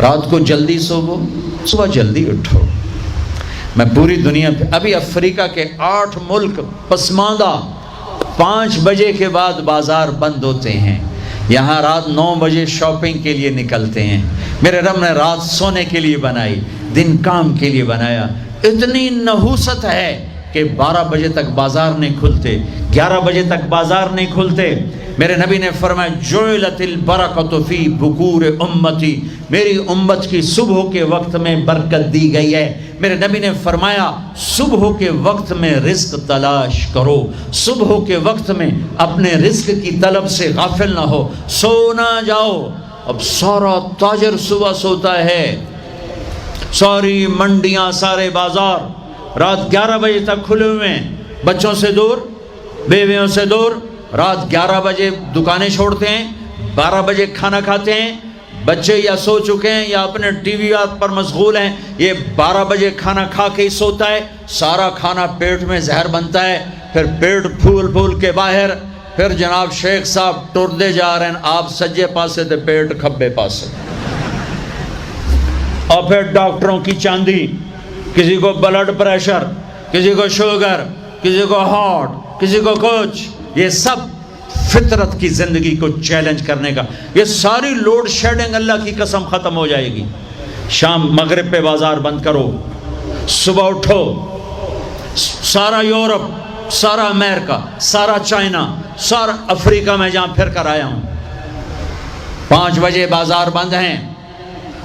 رات کو جلدی سوو، صبح جلدی اٹھو۔ میں پوری دنیا پہ، ابھی افریقہ کے 8 ملک پسماندہ 5 بجے کے بعد بازار بند ہوتے ہیں، یہاں رات 9 بجے شاپنگ کے لیے نکلتے ہیں۔ میرے رب نے رات سونے کے لیے بنائی، دن کام کے لیے بنایا۔ اتنی نحوست ہے کہ 12 بجے تک بازار نہیں کھلتے، 11 بجے تک بازار نہیں کھلتے۔ میرے نبی نے فرمایا جعلت البرکۃ فی بکور امتی، میری امت کی صبح کے وقت میں برکت دی گئی ہے۔ میرے نبی نے فرمایا صبح کے وقت میں رزق تلاش کرو، صبح کے وقت میں اپنے رزق کی طلب سے غافل نہ ہو، سو نہ جاؤ۔ اب سارا تاجر صبح سوتا ہے، ساری منڈیاں، سارے بازار رات 11 بجے تک کھلے ہوئے ہیں، بچوں سے دور، بیویوں سے دور۔ رات 11 بجے دکانیں چھوڑتے ہیں، 12 بجے کھانا کھاتے ہیں، بچے یا سو چکے ہیں یا اپنے ٹی وی پر مشغول ہیں، یہ 12 بجے کھانا کھا کے ہی سوتا ہے، سارا کھانا پیٹ میں زہر بنتا ہے، پھر پیٹ پھول پھول کے باہر، پھر جناب شیخ صاحب ٹردے جا رہے ہیں، آپ سجے پاسے تے پیٹ کھبے پاسے، اور پھر ڈاکٹروں کی چاندی، کسی کو بلڈ پریشر، کسی کو شوگر، کسی کو ہارٹ، کسی کو کچھ، یہ سب فطرت کی زندگی کو چیلنج کرنے کا۔ یہ ساری لوڈ شیڈنگ اللہ کی قسم ختم ہو جائے گی۔ شام مغرب پہ بازار بند کرو، صبح اٹھو، سارا یورپ، سارا امریکہ، سارا چائنا، سارا افریقہ میں جہاں پھر کر آیا ہوں، 5 بجے بازار بند ہیں،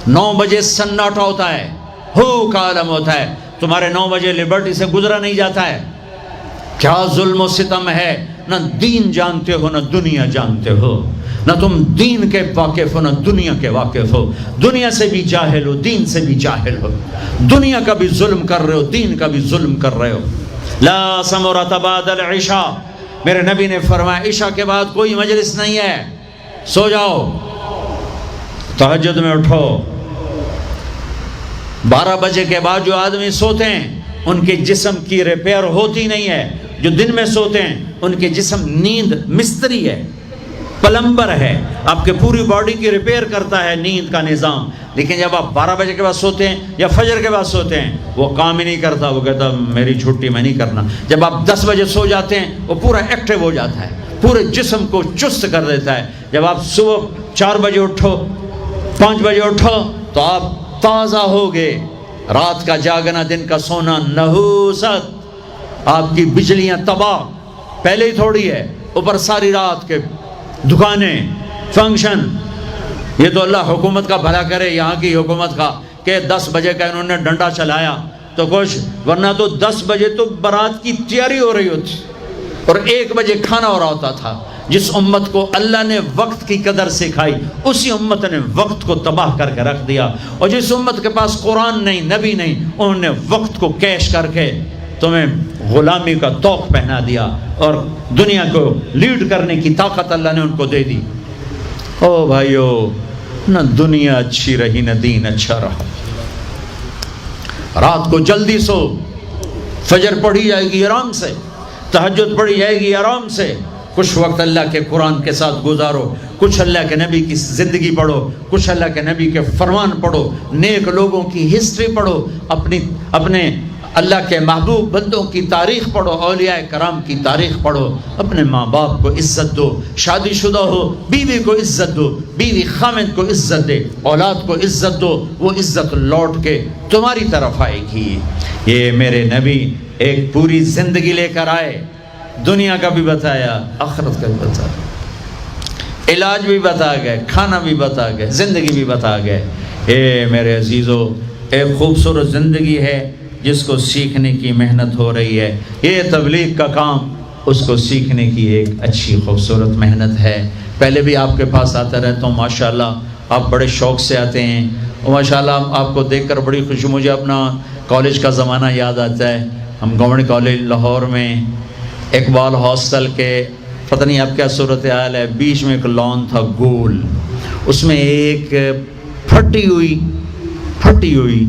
9 بجے سناٹا ہوتا ہے، ہو کا عالم ہوتا ہے۔ تمہارے 9 بجے لبرٹی سے گزرا نہیں جاتا ہے۔ کیا ظلم و ستم ہے، نہ دین جانتے ہو نہ دنیا جانتے ہو، نہ تم دین کے واقف ہو نہ دنیا کے واقف ہو، دنیا سے بھی جاہل ہو، دین سے بھی جاہل ہو، دنیا کا بھی ظلم کر رہے ہو، دین کا بھی ظلم کر رہے ہو۔ لا ثمرۃ بعد العشاء، میرے نبی نے فرمایا عشاء کے بعد کوئی مجلس نہیں ہے، سو جاؤ۔ تہجد میں اٹھو۔ 12 بجے کے بعد جو آدمی سوتے ہیں ان کے جسم کی ریپیئر ہوتی نہیں ہے، جو دن میں سوتے ہیں ان کے جسم، نیند مستری ہے، پلمبر ہے، آپ کے پوری باڈی کی ریپیئر کرتا ہے نیند کا نظام، لیکن جب آپ 12 بجے کے بعد سوتے ہیں یا فجر کے بعد سوتے ہیں وہ کام ہی نہیں کرتا، وہ کہتا میری چھٹی میں نہیں کرنا۔ جب آپ 10 بجے سو جاتے ہیں وہ پورا ایکٹیو ہو جاتا ہے، پورے جسم کو چست کر دیتا ہے۔ جب آپ صبح 4 بجے اٹھو، 5 بجے اٹھو تو آپ تازہ ہوگے۔ رات کا جاگنا، دن کا سونا نحوست، آپ کی بجلیاں تباہ، پہلے ہی تھوڑی ہے، اوپر ساری رات کے دکانیں، فنکشن۔ یہ تو اللہ حکومت کا بھلا کرے، یہاں کی حکومت کا، کہ 10 بجے کا انہوں نے ڈنڈا چلایا تو کچھ، ورنہ تو 10 بجے تو بارات کی تیاری ہو رہی ہوتی اور 1 بجے کھانا ہو رہا ہوتا تھا۔ جس امت کو اللہ نے وقت کی قدر سکھائی اسی امت نے وقت کو تباہ کر کے رکھ دیا، اور جس امت کے پاس قرآن نہیں، نبی نہیں، انہوں نے وقت کو کیش کر کے تمہیں غلامی کا طوق پہنا دیا اور دنیا کو لیڈ کرنے کی طاقت اللہ نے ان کو دے دی۔ او بھائیو، نہ دنیا اچھی رہی نہ دین اچھا رہا۔ رات کو جلدی سو، فجر پڑھی جائے گی آرام سے، تہجد پڑھی جائے گی آرام سے، کچھ وقت اللہ کے قرآن کے ساتھ گزارو، کچھ اللہ کے نبی کی زندگی پڑھو، کچھ اللہ کے نبی کے فرمان پڑھو، نیک لوگوں کی ہسٹری پڑھو، اپنے اللہ کے محبوب بندوں کی تاریخ پڑھو، اولیاء کرام کی تاریخ پڑھو، اپنے ماں باپ کو عزت دو، شادی شدہ ہو بیوی کو عزت دو، بیوی خامد کو عزت دے، اولاد کو عزت دو، وہ عزت لوٹ کے تمہاری طرف آئے گی۔ یہ میرے نبی ایک پوری زندگی لے کر آئے، دنیا کا بھی بتایا، آخرت کا بھی بتایا، علاج بھی بتا گئے، کھانا بھی بتا گئے، زندگی بھی بتا گئے۔ اے میرے عزیزو، ایک خوبصورت زندگی ہے جس کو سیکھنے کی محنت ہو رہی ہے۔ یہ تبلیغ کا کام، اس کو سیکھنے کی ایک اچھی خوبصورت محنت ہے۔ پہلے بھی آپ کے پاس آتا رہتا ہوں، ماشاءاللہ آپ بڑے شوق سے آتے ہیں، اور ماشاءاللہ آپ کو دیکھ کر بڑی خوشی، مجھے اپنا کالج کا زمانہ یاد آتا ہے۔ ہم گورنمنٹ کالج لاہور میں اقبال ہاسٹل کے، پتہ نہیں اب کیا صورتحال ہے، بیچ میں ایک لان تھا گول، اس میں ایک پھٹی ہوئی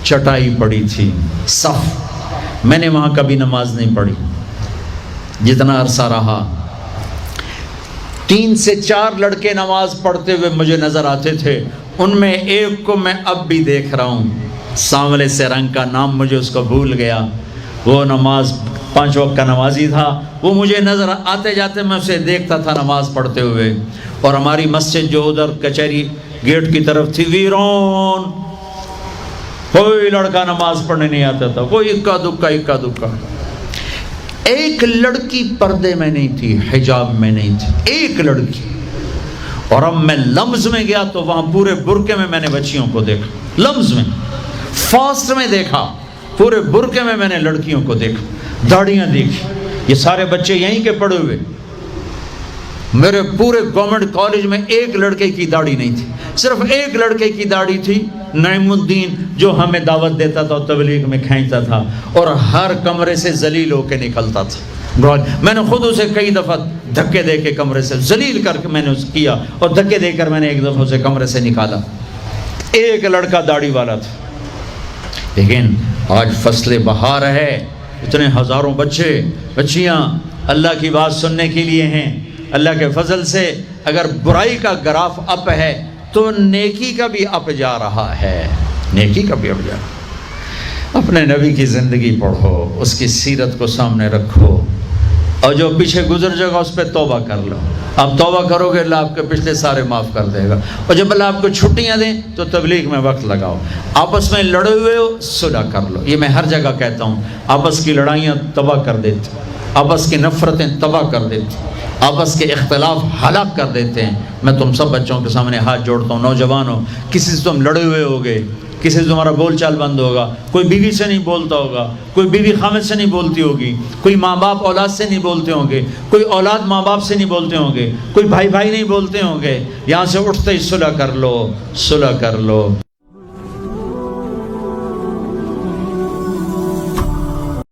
چٹائی پڑی تھی، صف۔ میں نے وہاں کبھی نماز نہیں پڑھی، جتنا عرصہ رہا 3 سے 4 لڑکے نماز پڑھتے ہوئے مجھے نظر آتے تھے، ان میں ایک کو میں اب بھی دیکھ رہا ہوں، سانولے سے رنگ کا نام مجھے اس کو بھول گیا، وہ نماز 5 وقت کا نمازی تھا، وہ مجھے نظر آتے جاتے میں اسے دیکھتا تھا نماز پڑھتے ہوئے۔ اور ہماری مسجد جو ادھر کچہری گیٹ کی طرف تھی ویرون، کوئی لڑکا نماز پڑھنے نہیں آتا تھا، کوئی اکا دکا۔ ایک لڑکی پردے میں نہیں تھی، حجاب میں نہیں تھی، ایک لڑکی۔ اور اب میں لمز میں گیا تو وہاں پورے برقعے میں نے بچیوں کو دیکھا، لمز میں، فاسٹ میں دیکھا، پورے برقعے میں نے لڑکیوں کو دیکھا، داڑیاں دیکھی۔ یہ سارے بچے یہیں کے پڑے ہوئے، میرے پورے گورنمنٹ کالج میں ایک لڑکے کی داڑھی نہیں تھی، صرف ایک لڑکے کی داڑھی تھی، نعیم الدین، جو ہمیں دعوت دیتا تھا اور تبلیغ میں کھینچتا تھا، اور ہر کمرے سے ذلیل ہو کے نکلتا تھا۔ میں نے خود اسے کئی دفعہ دھکے دے کے کمرے سے ذلیل کر کے میں نے اسے کیا، اور دھکے دے کر میں نے ایک دفعہ اسے کمرے سے نکالا۔ ایک لڑکا داڑھی والا تھا۔ لیکن آج فصل بہار ہے، اتنے ہزاروں بچے بچیاں اللہ کی بات سننے کے لیے ہیں۔ اللہ کے فضل سے اگر برائی کا گراف اپ ہے تو نیکی کا بھی اپ جا رہا ہے، نیکی کا بھی اپ جا رہا ہے۔ اپنے نبی کی زندگی پڑھو، اس کی سیرت کو سامنے رکھو، اور جو پیچھے گزر جائے گا اس پہ توبہ کر لو۔ آپ توبہ کرو گے اللہ آپ کے پچھلے سارے معاف کر دے گا۔ اور جب اللہ آپ کو چھٹیاں دیں تو تبلیغ میں وقت لگاؤ۔ آپس میں لڑے ہوئے ہو، صلح کر لو۔ یہ میں ہر جگہ کہتا ہوں، آپس کی لڑائیاں تباہ کر دیتی، آپس کی نفرتیں تباہ کر دیتی، آپس کے اختلاف ہلاک کر دیتے ہیں۔ میں تم سب بچوں کے سامنے ہاتھ جوڑتا ہوں، نوجوانوں، کسی سے تم لڑے ہوئے ہوگے، کسی سے تمہارا بول چال بند ہوگا، کوئی بیوی سے نہیں بولتا ہوگا، کوئی بیوی خامد سے نہیں بولتی ہوگی، کوئی ماں باپ اولاد سے نہیں بولتے ہوں گے، کوئی اولاد ماں باپ سے نہیں بولتے ہوں گے، کوئی بھائی نہیں بولتے ہوں گے، یہاں سے اٹھتے ہی صلح کر لو، صلح کر لو۔